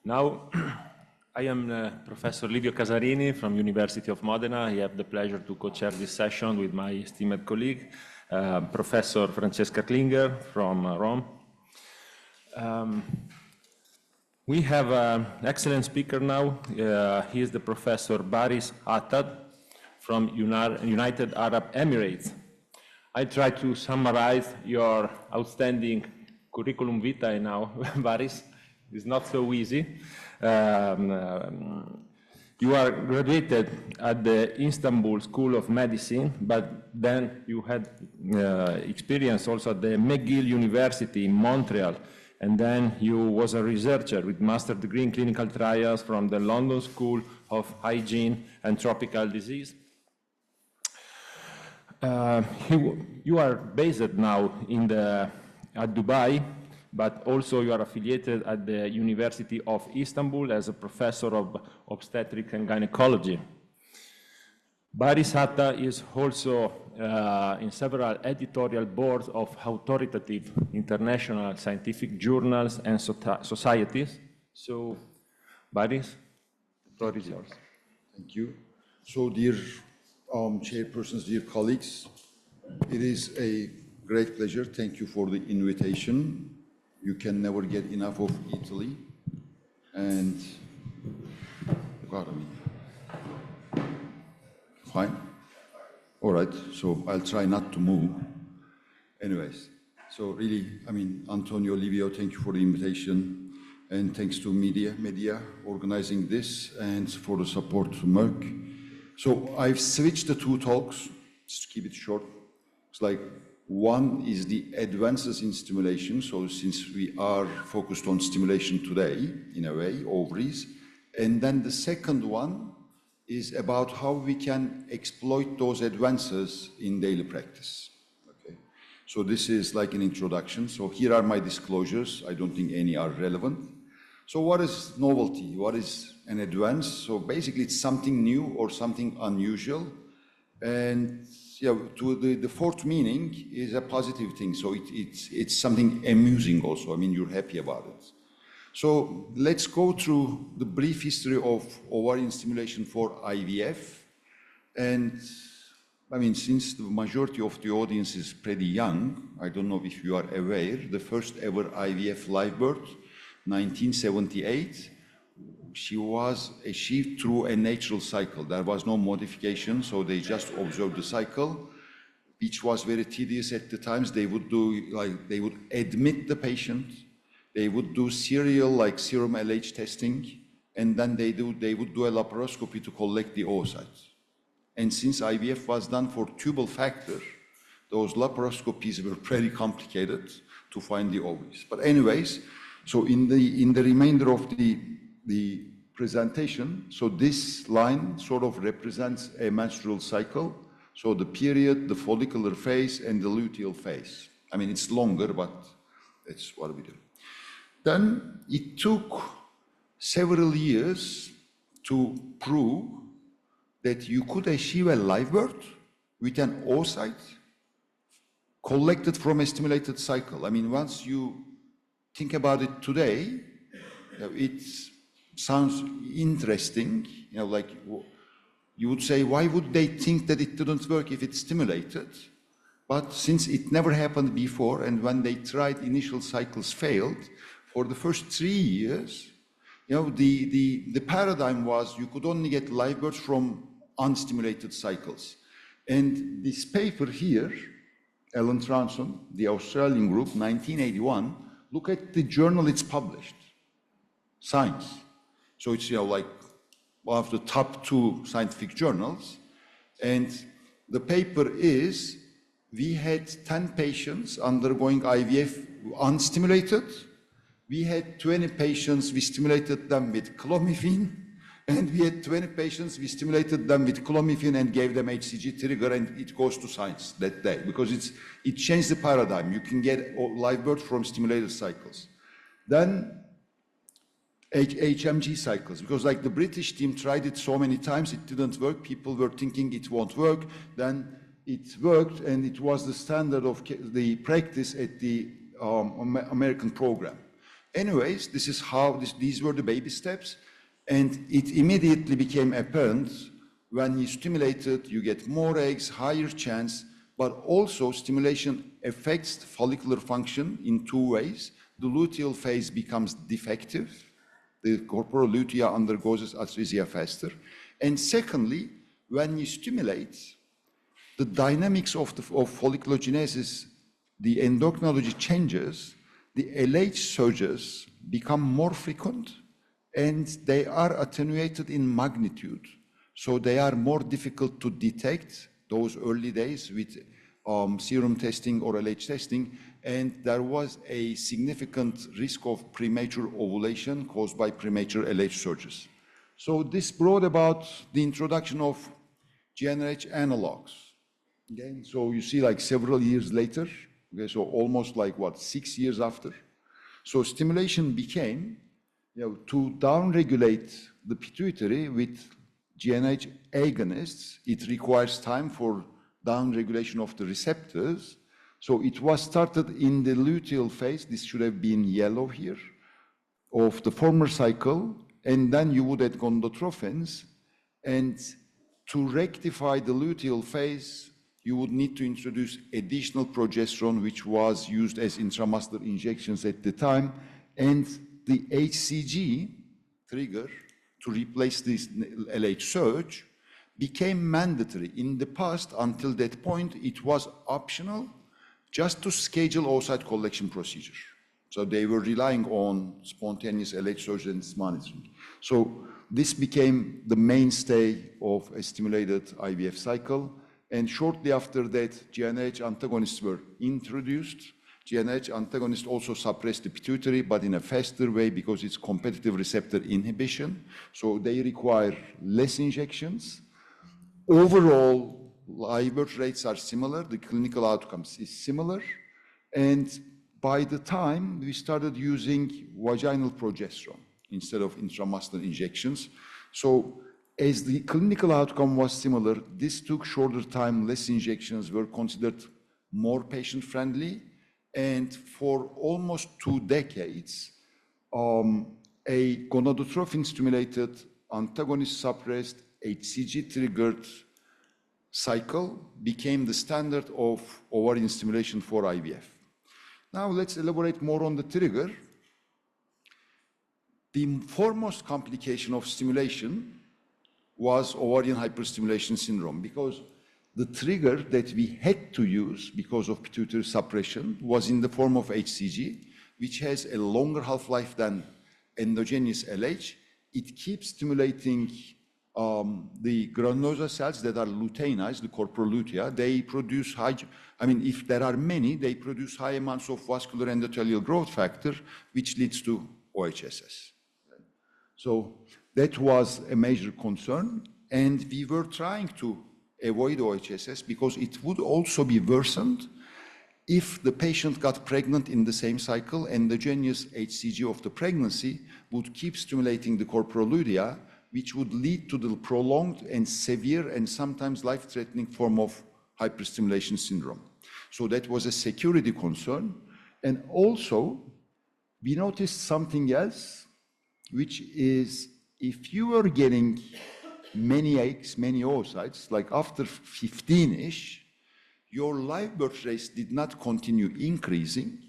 Now, I am Professor Livio Casarini from University of Modena. I have the pleasure to co-chair this session with my esteemed colleague, Professor Francesca Klinger from Rome. We have an excellent speaker now. He is the Professor Baris Ata from United Arab Emirates. I try to summarize your outstanding curriculum vitae now, Baris. It's not so easy. You are graduated at the Istanbul School of Medicine, but then you had experience also at the McGill University in Montreal, and then you was a researcher with master's degree in clinical trials from the London School of Hygiene and Tropical Disease. You are based now at Dubai, but also you are affiliated at the University of Istanbul as a professor of obstetrics and gynecology. Baris Ata is also in several editorial boards of authoritative international scientific journals and societies. So, Baris, the floor is yours. Thank you. So, dear chairpersons, dear colleagues, it is a great pleasure. Thank you for the invitation. You can never get enough of Italy, and fine. All right, so I'll try not to move. Anyways, so really, Antonio, Livio, thank you for the invitation, and thanks to media organizing this, and for the support to Merck. So I've switched the two talks, just to keep it short. It's like, one is the advances in stimulation. So since we are focused on stimulation today, in a way, ovaries. And then the second one is about how we can exploit those advances in daily practice. Okay. So this is like an introduction. So here are my disclosures. I don't think any are relevant. So what is novelty? What is an advance? So basically it's something new or something unusual. And yeah, to the fourth meaning is a positive thing. So it's something amusing also. You're happy about it. So let's go through the brief history of ovarian stimulation for IVF. And since the majority of the audience is pretty young, I don't know if you are aware, the first ever IVF live birth, 1978, she was achieved through a natural cycle. There was no modification, so they just observed the cycle, which was very tedious at the times. They would they would admit the patient, they would do serial serum LH testing, and then they would do a laparoscopy to collect the oocytes. And since IVF was done for tubal factor, those laparoscopies were pretty complicated to find the ovaries. But anyways, so in the remainder of the presentation, so this line sort of represents a menstrual cycle. So the period, the follicular phase, and the luteal phase. It's longer, but that's what we do. Then it took several years to prove that you could achieve a live birth with an oocyte collected from a stimulated cycle. Once you think about it today, it sounds interesting. You would say, why would they think that it didn't work if it's stimulated? But since it never happened before, and when they tried, initial cycles failed, for the first 3 years, the paradigm was you could only get live births from unstimulated cycles. And this paper here, Ellen Transon, the Australian group, 1981, look at the journal it's published, Science. So it's one of the top 2 scientific journals. And the paper is, we had 10 patients undergoing IVF unstimulated. We had 20 patients, we stimulated them with clomiphene. And we had 20 patients, we stimulated them with clomiphene and gave them HCG trigger, and it goes to Science that day, because it changed the paradigm. You can get live birth from stimulated cycles. Then HMG cycles, because the British team tried it so many times, it didn't work. People were thinking it won't work. Then it worked, and it was the standard of the practice at the American program. Anyways, this is how, these were the baby steps, and it immediately became apparent when you stimulated, you get more eggs, higher chance, but also stimulation affects follicular function in two ways. The luteal phase becomes defective. The corporal lutea undergoes atresia faster. And secondly, when you stimulate, the dynamics of folliculogenesis, the endocrinology changes, the LH surges become more frequent, and they are attenuated in magnitude. So they are more difficult to detect those early days with serum testing or LH testing, and there was a significant risk of premature ovulation caused by premature LH surges. So this brought about the introduction of GnRH analogs. Okay, so you see like several years later, okay, so almost like what, 6 years after. So stimulation became, to downregulate the pituitary with GnRH agonists, it requires time for downregulation of the receptors. So it was started in the luteal phase, this should have been yellow here, of the former cycle, and then you would add gonadotrophins, and to rectify the luteal phase, you would need to introduce additional progesterone, which was used as intramuscular injections at the time, and the HCG trigger to replace this LH surge became mandatory. In the past, until that point, it was optional just to schedule oocyte collection procedure. So they were relying on spontaneous LH surge and monitoring. So this became the mainstay of a stimulated IVF cycle. And shortly after that, GnRH antagonists were introduced. GnRH antagonists also suppress the pituitary, but in a faster way because it's competitive receptor inhibition. So they require less injections. Overall, live birth rates are similar. The clinical outcomes is similar. And by the time we started using vaginal progesterone instead of intramuscular injections, so as the clinical outcome was similar, this took shorter time, less injections were considered more patient-friendly, and for almost 2 decades, a gonadotrophin-stimulated, antagonist-suppressed, HCG-triggered cycle became the standard of ovarian stimulation for IVF. Now let's elaborate more on the trigger. The foremost complication of stimulation was ovarian hyperstimulation syndrome, because the trigger that we had to use because of pituitary suppression was in the form of HCG, which has a longer half-life than endogenous LH. It keeps stimulating the granulosa cells that are luteinized, the corporal lutea. They produce if there are many, they produce high amounts of vascular endothelial growth factor, which leads to OHSS. So that was a major concern, and we were trying to avoid OHSS because it would also be worsened if the patient got pregnant in the same cycle, and the endogenous HCG of the pregnancy would keep stimulating the corporal lutea, which would lead to the prolonged and severe and sometimes life-threatening form of hyperstimulation syndrome. So that was a security concern. And also, we noticed something else, which is if you were getting many eggs, many oocytes, like after 15-ish, your live birth rates did not continue increasing.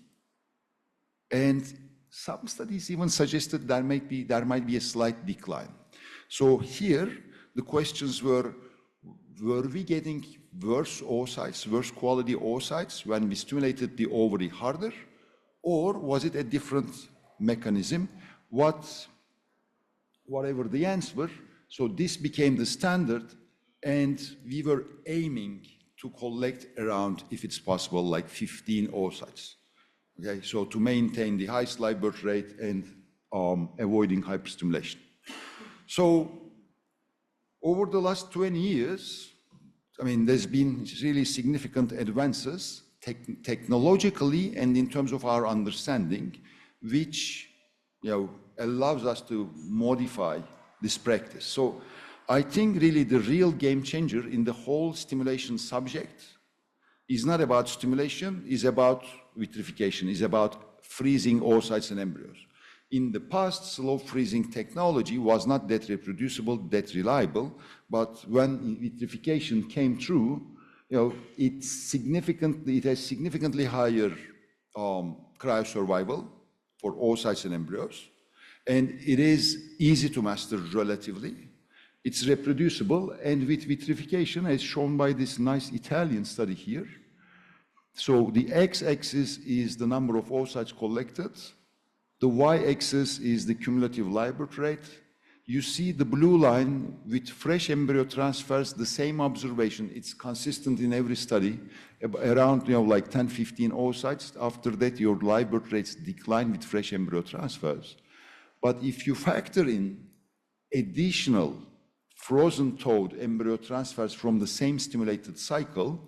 And some studies even suggested there might be a slight decline. So here, the questions were we getting worse oocytes, worse quality oocytes when we stimulated the ovary harder, or was it a different mechanism? Whatever the answer, so this became the standard, and we were aiming to collect around, if it's possible, like 15 oocytes. Okay, so to maintain the highest live birth rate and avoiding hyperstimulation. So over the last 20 years, there's been really significant advances technologically and in terms of our understanding, which allows us to modify this practice. So I think really the real game changer in the whole stimulation subject is not about stimulation, is about vitrification, is about freezing oocytes and embryos. In the past, slow freezing technology was not that reproducible, that reliable, but when vitrification came through, it has significantly higher cryosurvival for oocytes and embryos, and it is easy to master relatively. It's reproducible, and with vitrification, as shown by this nice Italian study here. So the x-axis is the number of oocytes collected. The y-axis is the cumulative live birth rate. You see the blue line with fresh embryo transfers, the same observation. It's consistent in every study, around like 10, 15 oocytes. After that, your live birth rates decline with fresh embryo transfers. But if you factor in additional frozen toad embryo transfers from the same stimulated cycle,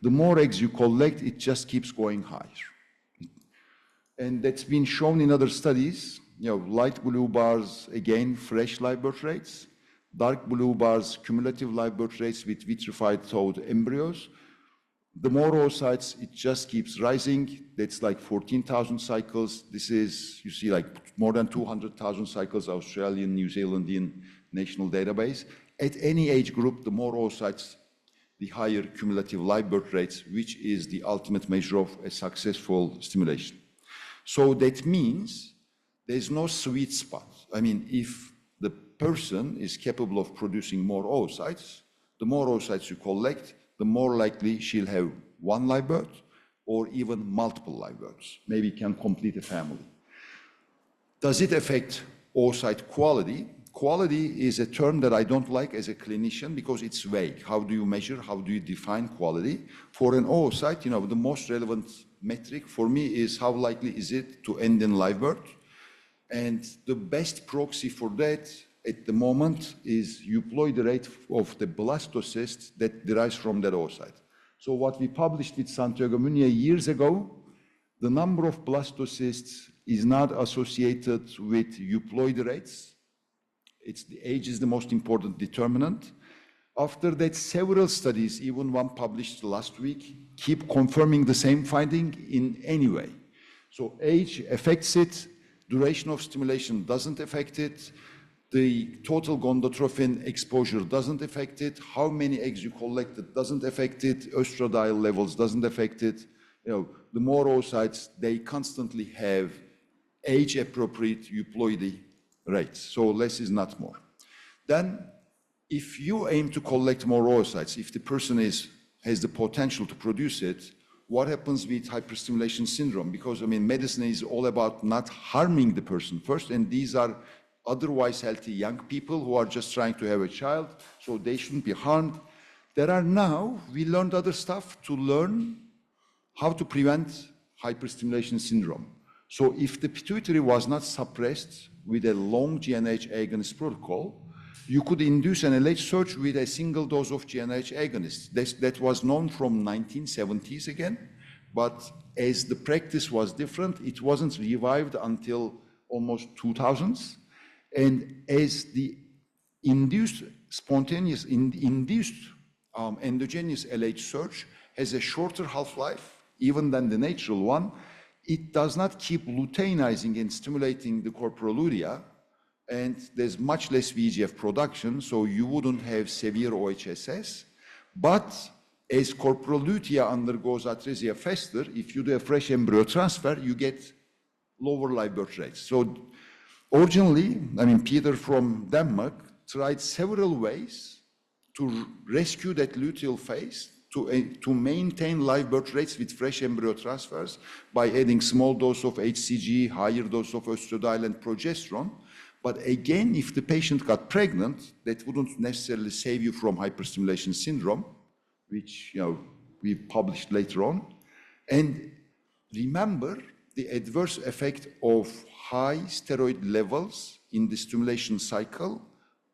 the more eggs you collect, it just keeps going higher. And that's been shown in other studies. Light blue bars, again, fresh live birth rates. Dark blue bars, cumulative live birth rates with vitrified toad embryos. The more oocytes, it just keeps rising. That's like 14,000 cycles. This is, you see, like more than 200,000 cycles, Australian, New Zealandian national database. At any age group, the more oocytes, the higher cumulative live birth rates, which is the ultimate measure of a successful stimulation. So that means there's no sweet spot. I mean, if the person is capable of producing more oocytes, the more oocytes you collect, the more likely she'll have one live birth or even multiple live births. Maybe can complete a family. Does it affect oocyte quality? Quality is a term that I don't like as a clinician because it's vague. How do you measure? How do you define quality? For an oocyte, the most relevant metric for me is how likely is it to end in live birth? And the best proxy for that at the moment is euploid rate of the blastocyst that derives from that oocyte. So what we published with Santiago Muñe years ago, the number of blastocysts is not associated with euploid rates. The age is the most important determinant. After that, several studies, even one published last week, keep confirming the same finding in any way. So age affects it, duration of stimulation doesn't affect it, the total gonadotrophin exposure doesn't affect it, how many eggs you collected doesn't affect it, estradiol levels doesn't affect it. The more oocytes, they constantly have age-appropriate euploidy rates, so less is not more. Then, if you aim to collect more oocytes, if the person has the potential to produce it, what happens with hyperstimulation syndrome? Because, medicine is all about not harming the person first, and these are otherwise healthy young people who are just trying to have a child, so they shouldn't be harmed. We learned other stuff to learn how to prevent hyperstimulation syndrome. So if the pituitary was not suppressed with a long GnRH agonist protocol, you could induce an LH surge with a single dose of GnRH agonist. That was known from 1970s again, but as the practice was different, it wasn't revived until almost 2000s. And as the induced endogenous LH surge has a shorter half-life even than the natural one, it does not keep luteinizing and stimulating the corporolutea, and there's much less VEGF production, so you wouldn't have severe OHSS. But as corporolutea undergoes atresia faster, if you do a fresh embryo transfer, you get lower live birth rates. So originally, Peter from Denmark tried several ways to rescue that luteal phase, to maintain live birth rates with fresh embryo transfers by adding small dose of HCG, higher dose of estradiol and progesterone. But again, if the patient got pregnant, that wouldn't necessarily save you from hyperstimulation syndrome, which we published later on. And remember the adverse effect of high steroid levels in the stimulation cycle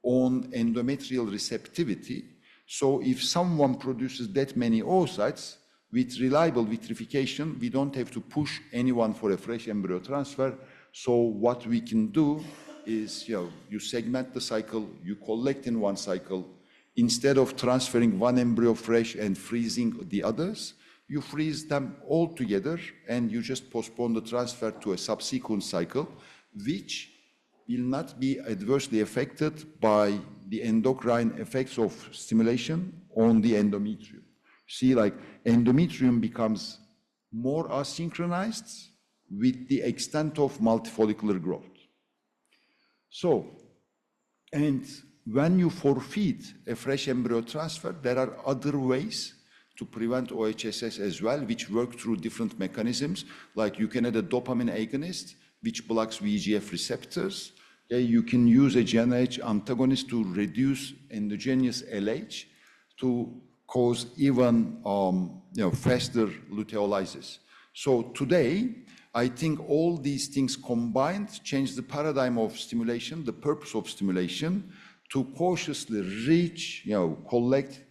on endometrial receptivity. So if someone produces that many oocytes, with reliable vitrification, we don't have to push anyone for a fresh embryo transfer. So what we can do is, you segment the cycle, you collect in one cycle. Instead of transferring one embryo fresh and freezing the others, you freeze them all together and you just postpone the transfer to a subsequent cycle. which will not be adversely affected by the endocrine effects of stimulation on the endometrium. See, like endometrium becomes more asynchronized with the extent of multifollicular growth. So, and when you forfeit a fresh embryo transfer, there are other ways to prevent OHSS as well, which work through different mechanisms. Like you can add a dopamine agonist, which blocks VEGF receptors. You can use a GnRH antagonist to reduce endogenous LH to cause even faster luteolysis. So today, I think all these things combined change the paradigm of stimulation, the purpose of stimulation, to cautiously reach, collect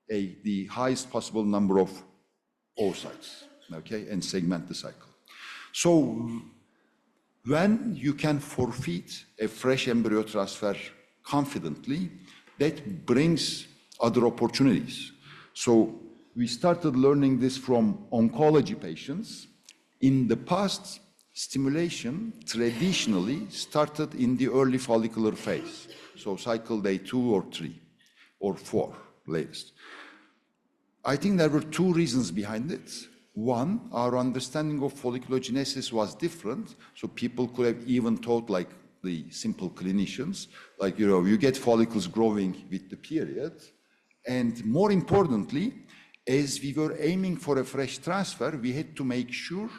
the highest possible number of oocytes, okay, and segment the cycle. So when you can forfeit a fresh embryo transfer confidently, that brings other opportunities. So we started learning this from oncology patients. In the past, stimulation traditionally started in the early follicular phase, so cycle day 2 or 3 or 4 latest. I think there were two reasons behind it. One, our understanding of folliculogenesis was different, so people could have even thought, like the simple clinicians, like, you get follicles growing with the period, and more importantly, as we were aiming for a fresh transfer, we had to make sure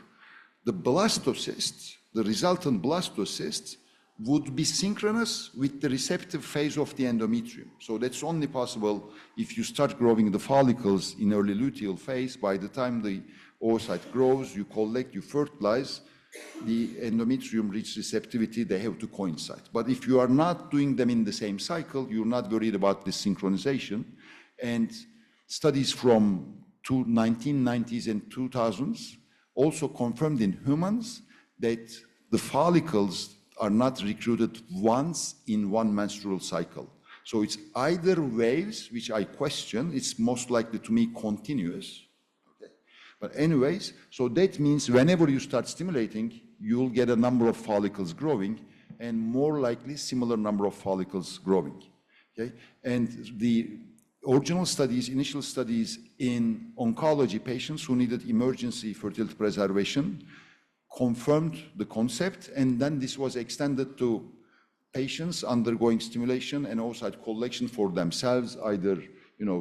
the blastocysts, the resultant blastocysts, would be synchronous with the receptive phase of the endometrium. So that's only possible if you start growing the follicles in early luteal phase. By the time the oocyte grows, you collect, you fertilize, the endometrium reaches receptivity, they have to coincide. But if you are not doing them in the same cycle, you're not worried about this synchronization. And studies from 1990s and 2000s also confirmed in humans that the follicles are not recruited once in one menstrual cycle. So it's either waves, which I question, it's most likely to me continuous. Okay. But anyways, so that means whenever you start stimulating, you'll get a number of follicles growing and more likely similar number of follicles growing. Okay. And the original studies, initial studies in oncology patients who needed emergency fertility preservation confirmed the concept, and then this was extended to patients undergoing stimulation and oocyte collection for themselves, either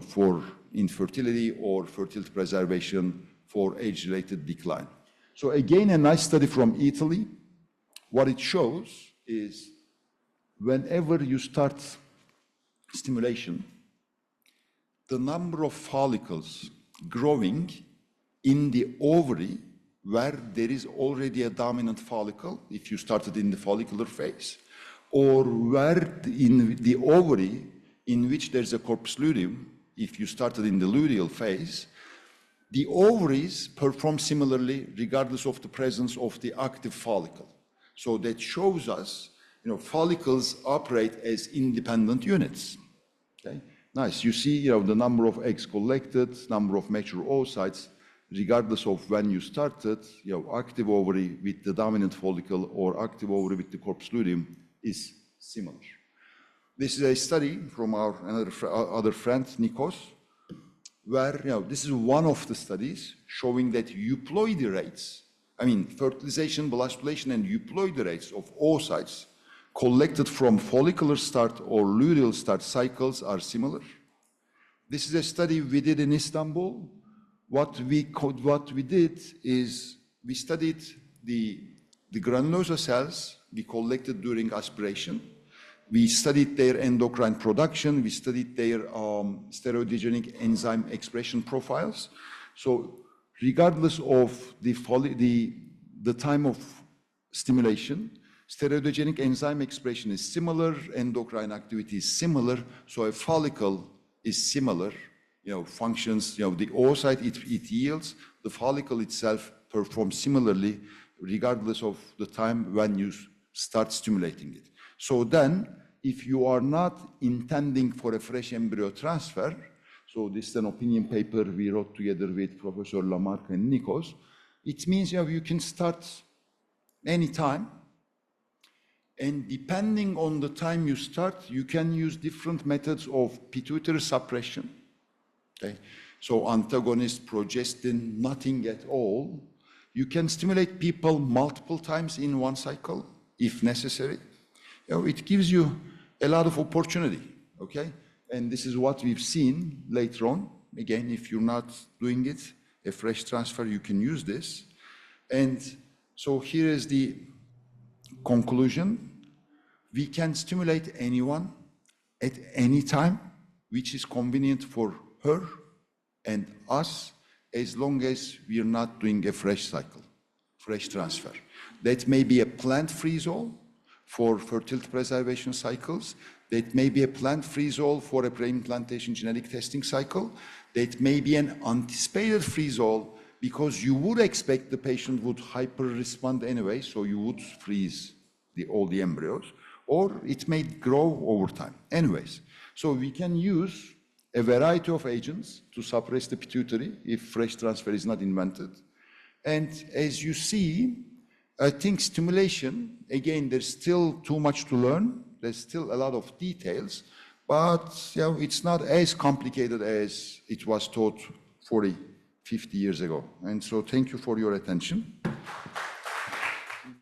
for infertility or fertility preservation for age-related decline. So again, a nice study from Italy. What it shows is whenever you start stimulation, the number of follicles growing in the ovary where there is already a dominant follicle, if you started in the follicular phase, or where in the ovary in which there's a corpus luteum, if you started in the luteal phase, the ovaries perform similarly regardless of the presence of the active follicle. So that shows us, follicles operate as independent units. Okay? Nice. You see, the number of eggs collected, number of mature oocytes, regardless of when you started, active ovary with the dominant follicle or active ovary with the corpus luteum is similar. This is a study from our other friend, Nikos, where this is one of the studies showing that euploidy rates, fertilization, blastulation, and euploidy rates of oocytes collected from follicular start or luteal start cycles are similar. This is a study we did in Istanbul. What we did is we studied the granulosa cells we collected during aspiration. We studied their endocrine production. We studied their steroidogenic enzyme expression profiles. So regardless of the time of stimulation, steroidogenic enzyme expression is similar, endocrine activity is similar, so a follicle is similar. Functions, the oocyte it yields, the follicle itself performs similarly regardless of the time when you start stimulating it. So then, if you are not intending for a fresh embryo transfer, so this is an opinion paper we wrote together with Professor Lamarck and Nikos, it means you can start anytime, And depending on the time you start, you can use different methods of pituitary suppression. Okay? So antagonist, progestin, nothing at all. You can stimulate people multiple times in one cycle, if necessary. You know, it gives you a lot of opportunity, okay? And this is what we've seen later on. Again, if you're not doing it, a fresh transfer, you can use this. And so here is the conclusion. We can stimulate anyone at any time, which is convenient for her and us, as long as we are not doing a fresh cycle, fresh transfer. That may be a plant freeze-all for fertility preservation cycles. That may be a plant freeze-all for a pre-implantation genetic testing cycle. That may be an anticipated freeze-all because you would expect the patient would hyper-respond anyway, so you would freeze all the embryos, or it may grow over time. Anyways, so we can use a variety of agents to suppress the pituitary if fresh transfer is not invented. And as you see, I think stimulation, again, there's still too much to learn. There's still a lot of details, but you know, it's not as complicated as it was taught 40, 50 years ago. And so thank you for your attention.